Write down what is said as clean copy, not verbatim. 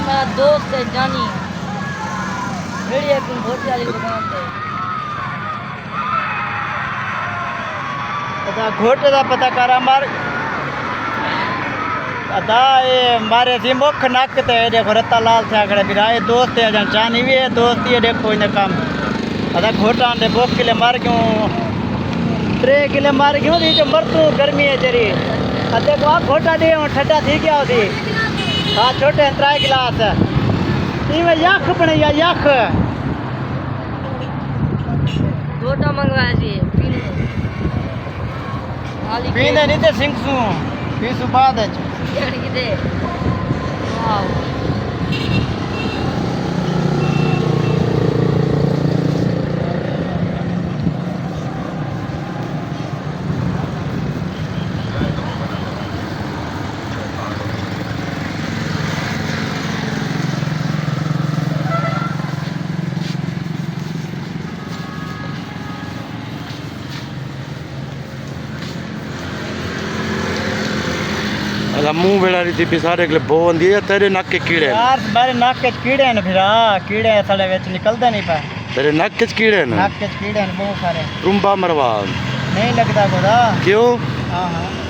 मेरा दोस्त है जानी रेडी है भोटी वाली दुकान पे अदा घोटे दा पता करा मार अदा ये मारे सी मुख नक ते देखो रत्ता लाल थे खड़े फिर आए दोस्त है जन जानी भी है दोस्त ये देखो इन्हें काम अदा घोटा दे बोक किले मार क्यों 3 किले मार क्यों दी जो मरतू गर्मी है जरी अदे को घोटा दे ठंडा थी क्या होती हाँ छोटे 3 गिलास इनमें यख बने या यख घोटा मंगवाया जी पीने नहीं थे सिंगसू पीसू बाद है वाह मुंह बेड़ा रही थी सारे के बो बंदी है तेरे नक के कीड़े यार मेरे नक के कीड़े हैं फिर कीड़े थले विच निकलते नहीं पाए तेरे नक के कीड़े हैं नक के कीड़े हैं बहुत सारे रुंबा मरवा नहीं लगता खुदा क्यों हाँ हाँ